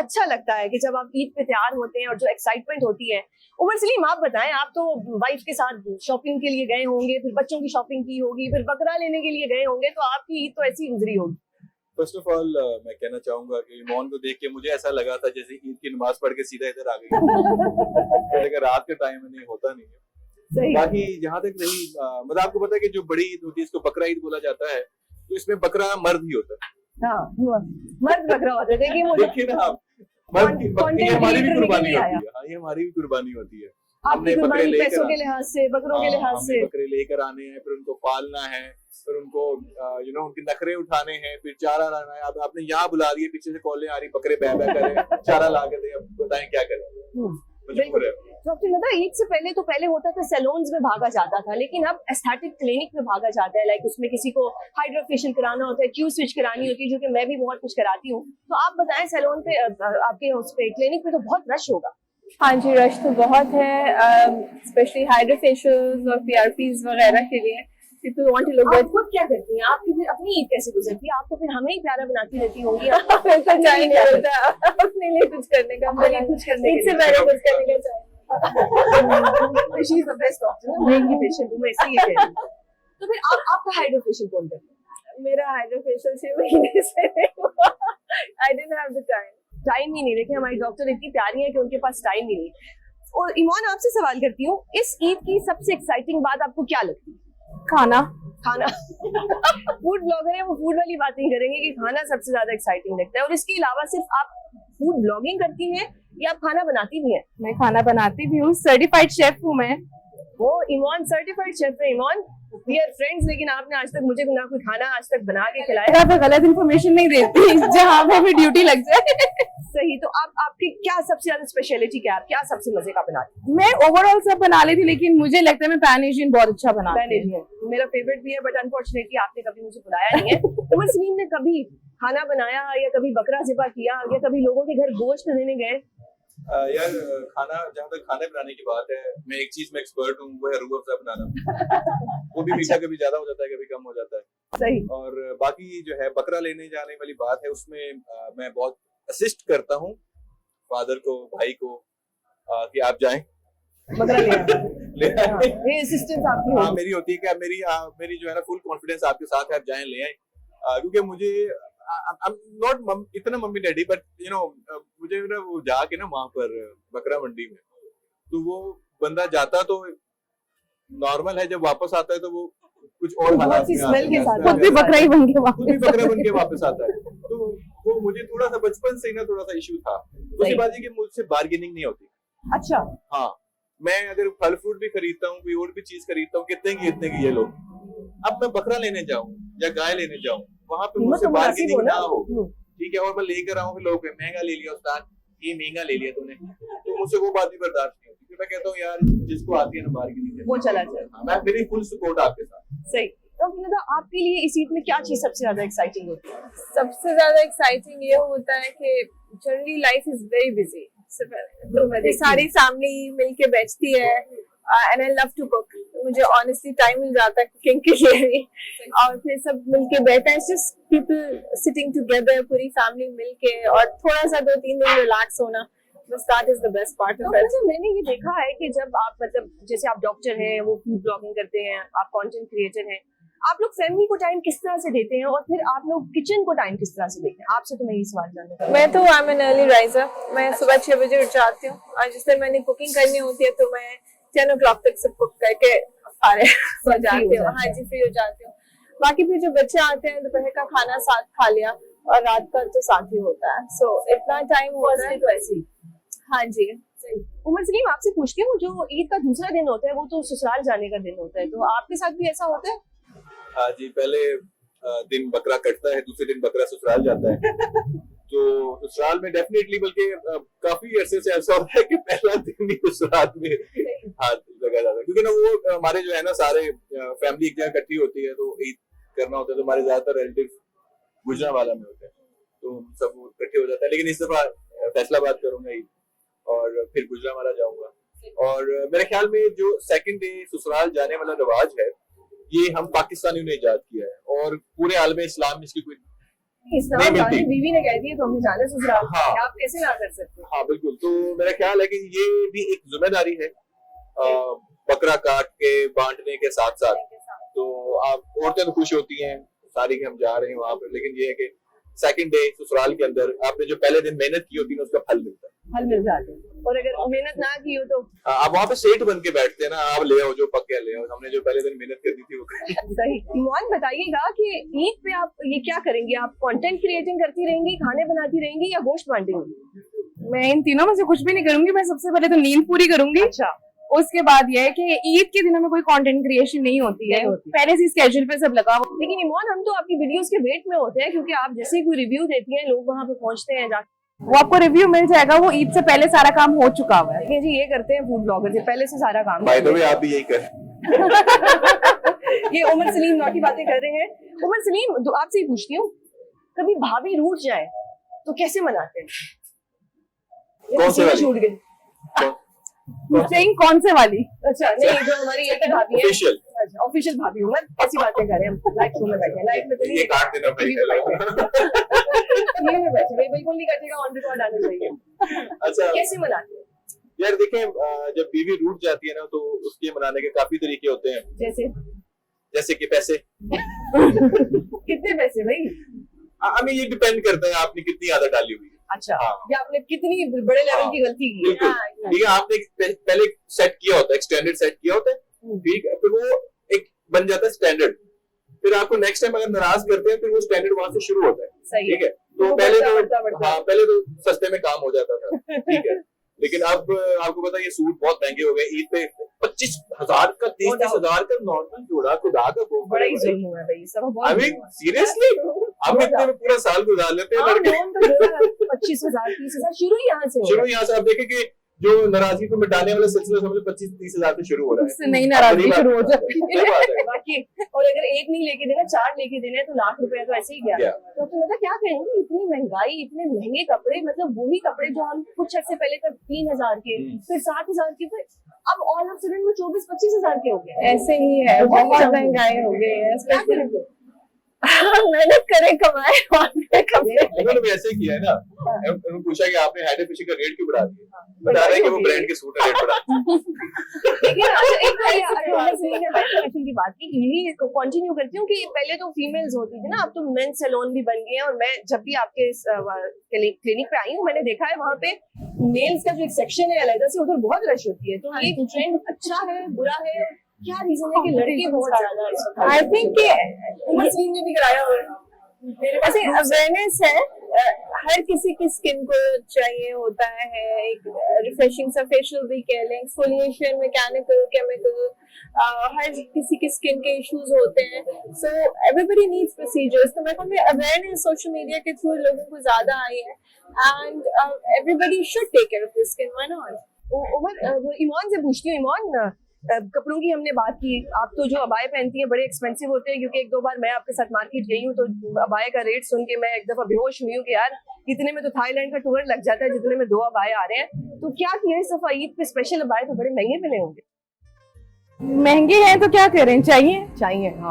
अच्छा लगता है कि जब आप ईद पे तैयार होते हैं और जो एक्साइटमेंट होती है। उमर सलीम, आप बताएं, आप तो वाइफ के साथ शॉपिंग के लिए गए होंगे, फिर बच्चों की शॉपिंग की होगी, फिर बकरा लेने के लिए गए होंगे, तो आपकी ईद तो ऐसी गुजरी होगी। फर्स्ट ऑफ ऑल मैं कहना चाहूंगा कि इमोन को देख के मुझे ऐसा लगा था जैसे ईद की नमाज पढ़ के सीधा इधर आ गई। लेकिन रात के टाइम में नहीं होता नहीं है। बाकी जहाँ तक रही मतलब आपको पता है कि जो बड़ी ईद होती है इसको बकरा ईद बोला जाता है, तो इसमें बकरा मर्द ही होता है। हाँ, मर्द बकरा होता है। देखिए ना आप, मर्द की हमारी भी कुर्बानी होती है। हाँ, ये हमारी भी कुर्बानी होती है। आपकी कुर्बानी पैसों के लिहाज से, बकरों के लिहाज से। बकरे लेकर आने हैं, फिर उनको पालना है, फिर उनको उनके नखरे उठाने हैं, फिर चारा लाना है। अब आपने यहाँ बुला दिए, पीछे से कॉलें आ रही, बकरे बै बै करें, चारा ला के दे, अब बताएं क्या करें। मजबूर है। डॉक्टर नदा, ईद से पहले होता था सैलून्स में भागा जाता था, लेकिन अब एस्थेटिक क्लिनिक में भागा जाता है। लाइक उसमें किसी को हाइड्रा फेशियल कराना होता है, क्यू स्विच करानी होती है, जो कि मैं भी बहुत कुछ कराती हूँ। तो आप बताएं, सैलून पे आपके उस पे क्लिनिक पे तो बहुत रश होगा। हाँ जी, रश तो बहुत है, स्पेशली हाइड्रा फेशियल्स और PRPs वगैरह के लिए। People want to look good. आप खुद क्या करती हैं? आपकी फिर अपनी ईद कैसे गुजरती है? आप तो फिर हमें ही प्यारा बनाती रहती होंगी। फिर तो टाइम नहीं होता अपने लिए कुछ करने का, कुछ करने से पहले कुछ करने का चाहिए। She is the best doctor, मेरी पेशेंट हूँ मैं, इसलिए कह रही हूँ। तो फिर आपका हाइड्रा फेशियल कौन करता है? मेरा हाइड्रा फेशियल 6 महीने से I didn't have the time. Time ही नहीं। देखिए, हमारी डॉक्टर इतनी प्यारी है कि उनके पास टाइम ही नहीं। और ईमान, आपसे सवाल करती हूँ, इस ईद की सबसे एक्साइटिंग बात आपको क्या लगती है? खाना फूड ब्लॉगर है, वो फूड वाली बात नहीं करेंगे कि खाना सबसे ज्यादा एक्साइटिंग लगता है। और इसके अलावा सिर्फ आप फूड ब्लॉगिंग करती हैं या आप खाना बनाती भी हैं? मैं खाना बनाती भी हूँ, सर्टिफाइड शेफ हूँ मैं। वो ईमान सर्टिफाइड शेफ है। ईमान, वी आर फ्रेंड्स, लेकिन आपने आज तक मुझे ना कोई खाना आज तक बना के खिलाया। मैं गलत इन्फॉर्मेशन नहीं देती जहाँ पे भी ड्यूटी लग जाए। सही। तो आपकी क्या सबसे ज्यादा स्पेशलिटी क्या है? क्या सबसे मजे का बनाती हैं? मैं ओवरऑल सब बना लेती, लेकिन मुझे लगता है मैं पैन एशियन बहुत अच्छा बनाती हूँ। मेरा फेवरेट भी है, बट अनफॉर्चुनेटली आपने कभी मुझे बुलाया नहीं है। उमर सलीम ने कभी खाना बनाया या कभी बकरा ज़िबा किया या कभी लोगों के घर गोश्त देने गए? यार खाना, जहाँ तक खाने बनाने की बात है, मैं एक चीज में एक्सपर्ट हूँ, वो है रूह अफ़ज़ा बनाना। वो भी मीठा कभी ज्यादा हो जाता है, कभी कम हो जाता है। सही। और बाकी जो है बकरा लेने जाने वाली बात है, उसमें मैं बहुत असिस्ट करता हूँ फादर को, भाई को, कि आप जाएं बकरा ले ये असिस्टेंस आपकी होती है? मेरी होती है कि मेरी जो है ना फुल कॉन्फिडेंस आपके साथ है, आप जाएं ले आए। क्योंकि मुझे I'm not इतना मम्मी डैडी, बट मुझे ना वो जाके ना वहां पर बकरा मंडी में, तो वो बंदा जाता तो नॉर्मल है, जब वापस आता है तो वो कुछ और हालात में स्मेल के साथ खुद भी बकरा बन के वापस आता है। तो वो मुझे थोड़ा सा बचपन से ही ना थोड़ा सा इशू था। उसके बाद कि मुझसे बार्गेनिंग नहीं होती। अच्छा। हाँ, मैं अगर फल फ्रूट भी खरीदता हूँ, कोई और भी चीज खरीदता हूँ, कितने की ये लो, अब मैं बकरा लेने जाऊँ या गाय लेने जाऊँ, वहां पे मुझसे बार्गेनिंग ना हो, ठीक है, और मैं लेकर आऊँ, फिर लोग महंगा ले लिया उस्ताद, ये महंगा ले लिया तूने, तो मुझसे वो बात भी बर्दाश्त नहीं होती। मैं कहता हूँ यार, जिसको आती है ना बार्गेनिंग, वो चला जाए। मैं मेरी फुल सपोर्ट आपके साथ। सही। तो आपके लिए इस ईद में क्या चीज सबसे ज्यादा एक्साइटिंग होती है? सबसे ज्यादा एक्साइटिंग ये होता है कि generally life is very busy, तो सारी फैमिली मिलके बैठती है, and I love to cook. मुझे ऑनेस्टली टाइम मिल जाता है कुकिंग के लिए भी, और फिर सब मिलके बैठे हैं, जस्ट पीपल सिटिंग टुगेदर, पूरी फैमिली मिलके, और थोड़ा सा 2-3 दिन रिलैक्स होना, बस that is the best part of it. मैंने ये देखा है कि जब आप मतलब जैसे आप डॉक्टर हैं, वो फूड ब्लॉगिंग करते हैं, आप कंटेंट क्रिएटर हैं, आप लोग फैमिली को टाइम किस तरह से देते हैं और फिर आप लोग किचन को टाइम किस तरह से देते हैं? आपसे तो मैं यही सवाल जानना चाहती हूं। मैं तो I am an early riser, मैं सुबह 6 बजे उठ जाती हूँ, और जिस दिन मैंने कुकिंग करनी होती है तो मैं 10 o'clock तक सब कुक करके हो जाती हूँ। हाँ जी, फ्री हो जाती हूँ। बाकी फिर जो बच्चे आते हैं, दोपहर का खाना साथ खा लिया, और रात का तो साथ ही होता है, सो इतना टाइम होता है। तो ऐसे ही। हाँ जी। उमर सलीम, आपसे पूछती हूँ, जो ईद का दूसरा दिन होता है वो तो ससुराल जाने का दिन होता है, तो आपके साथ भी ऐसा होता है? हाँ जी, पहले दिन बकरा कटता है, दूसरे दिन बकरा ससुराल जाता है। तो ससुराल में डेफिनेटली, बल्कि काफी अरसे से ऐसा होता है कि पहला दिन ही ससुराल में हाथ लगा जाता है, क्योंकि ना वो हमारे जो है ना सारे फैमिली एक जगह इकट्ठी होती है, तो ईद करना होता है, तो हमारे ज्यादातर रिलेटिव गुजरांवाला में होते हैं, तो सब इकट्ठे हो जाता है। लेकिन इस दफा फैसलाबाद करूंगा ईद, और फिर गुजरांवाला जाऊंगा। और मेरे ख्याल में जो सेकंड डे ससुराल जाने वाला रिवाज है, ये हम पाकिस्तानियों ने इजाद किया है, और पूरे आलम इस्लाम में इसकी कोई इस्लाम नहीं जाने मिलती। बीवी ने कह दिया तो हमने जाना ससुराल, हाँ। आप कैसे ना कर सकते? हाँ बिल्कुल, तो मेरा ख्याल है कि ये भी एक जिम्मेदारी है बकरा काट के बांटने के साथ साथ। तो आप औरतें तो खुश होती हैं सारी कि हम जा रहे हैं वहां पर, लेकिन ये है कि सेकंड डे ससुराल के अंदर आपने जो पहले दिन मेहनत की होती है उसका फल मिलता है। फल मिल जाते हैं, और अगर मेहनत ना की हो तो आप वहाँ पे सेठ बन के बैठते हैं ना, आप ले आओ जो पक्के ले आओ, हमने जो पहले दिन मेहनत करनी थी वो करी। सही। ईमान बताइएगा कि ईद पे आप ये क्या करेंगी? आप कंटेंट क्रिएटिंग करती रहेंगी, खाने बनाती रहेंगी, या गोश्त बांटेंगी? मैं इन तीनों में से कुछ भी नहीं करूंगी। मैं सबसे पहले तो नींद पूरी करूंगी। अच्छा, उसके बाद यह है कि ईद के दिनों में कोई कंटेंट क्रिएशन नहीं होती है, नहीं होती। पहले से स्केड्यूल पे सब लगा हुआ। लेकिन ईमान हम तो आपकी वीडियोस के वेट में होते हैं, क्योंकि आप जैसे ही कोई रिव्यू देती हैं लोग वहां पे पहुंचते हैं जाके। वो आपको रिव्यू मिल जाएगा, वो ईद से पहले सारा काम हो चुका हुआ है। देखिए जी, ये करते हैं फूड ब्लॉगर जी, पहले से सारा काम बाय द वे आप भी यही करें। ये उमर सलीम नौटी बातें कर रहे हैं। उमर सलीम, आपसे ही पूछती हूँ, कभी भाभी रूठ जाए तो कैसे मनाते हैं? कौन से वाली? छूट गई? सेइंग कौन से वाली? अच्छा, नहीं, जो हमारी एक ही भाभी है, ऑफिशियल अच्छा ऑफिशियल भाभी। उमर ऐसी बातें कर रहे हैं, हम लाइव शो में बैठे हैं, लाइव में तो नहीं, ये काट देना पड़ेगा। टीवी में बैठे हैं, बिल्कुल नहीं कटेगा, ऑन रिकॉर्ड आना चाहिए। अच्छा कैसे मनाते हैं? यार देखें, जब बीवी रूठ जाती है ना तो उसके मनाने के काफी तरीके होते हैं, जैसे कि पैसे। कितने पैसे भाई? हमें ये डिपेंड करता है आपने कितनी आदत डाली हुई है। अच्छा, हाँ। या आपने कितनी बड़े लेवल हाँ, की गलती की है? बिल्कुल, ठीक है, आपने पहले सेट किया होता है, एक स्टैंडर्ड सेट किया होता है, ठीक है, फिर वो एक बन जाता है स्टैंडर्ड। फिर आपको नेक्स्ट टाइम अगर नाराज करते हैं फिर वो स्टैंडर्ड वहां से शुरू होता है। सही ठीक है, तो वो पहले बढ़ता। तो हाँ, पहले तो सस्ते में काम हो जाता था, ठीक है, लेकिन अब आपको पता है ये सूट बहुत महंगे हो गए। ईद पे 25,000 का 30,000 का नॉर्मल जोड़ा खुदा का बड़ा ही जुल्म हुआ है भाई, सब बहुत आई मीन सीरियसली हम इतने में पूरा साल गुजार लेते हैं लड़के। 25,000 30,000 शुरू ही यहाँ से हो शुरू यहाँ से आप देखें कि जो नाराजगी को मिटाने वाला सिलसिला समझ 25-30,000 से शुरू हो रहा है। उससे नई नाराजगी शुरू हो जाती सही बात है। बाकी, और अगर एक नहीं लेके देना, 4 लेके देना है तो लाख रुपया तो ऐसे ही गया। गया। तो मतलब क्या कहेंगे, इतनी महंगाई, इतने महंगे कपड़े, मतलब वही कपड़े जो हम कुछ अर्से पहले तक 3,000 के, फिर 7,000 के, फिर अब ऑल ऑफ सडन वो 24-25,000 के हो गए। ऐसे ही है, बहुत महंगाई हो गई है। क्या करेंगे? मेहनत करें, कमाए और कमाए। उन्होंने भी ऐसे ही किया है ना, उन्होंने पूछा कि आपने हेड फिशिंग का रेट क्यों बढ़ा दिया, बता रहे हैं कि वो ब्रांड के सूट का रेट बढ़ा दिया। लेकिन अच्छा, एक अगर सलीम ने हाई फैशन की बात की, यही कंटिन्यू करती हूँ कि पहले तो फीमेल्स होती थी ना, अब तो मेन सैलून भी बन गए हैं। और मैं जब भी आपके क्लिनिक पे आई हूँ, मैंने देखा है वहाँ पे मेल्स का जो एक सेक्शन है अलग से, उधर बहुत रश होती है। तो ये ट्रेंड अच्छा है, बुरा है, क्या रीजन है कि लड़के बहुत ज्यादा? आई थिंक उमर सलीम ने भी कराया और ऐसे अवेयरनेस है, हर किसी की स्किन को चाहिए होता है एक रिफ्रेशिंग सा फेशियल भी कह लें, एक्सफोलिएशन, मैकेनिकल, केमिकल, हर किसी की स्किन के इश्यूज होते हैं। So everybody needs procedures. तो मेरे ख्याल में अवेयरनेस सोशल मीडिया के थ्रू लोगों को ज्यादा आई है, and everybody should take care of this skin, why not? Umar, Iman से पूछती हूँ, ईमान कपड़ों की हमने बात की, आप तो जो अबाए पहनती हैं बड़े एक्सपेंसिव होते हैं, क्योंकि एक दो बार मैं आपके साथ मार्केट गई हूँ तो अबाए का रेट सुन के मैं एक दफा बेहोश हुई हूँ कि यार इतने में तो थाईलैंड का टूर लग जाता है जितने में 2 अबाए आ रहे हैं। तो क्या किया इस दफा ईद पे स्पेशल अबाए तो बड़े महंगे मिले होंगे? महंगे हैं तो क्या करें, चाहिए। चाहिए, हाँ।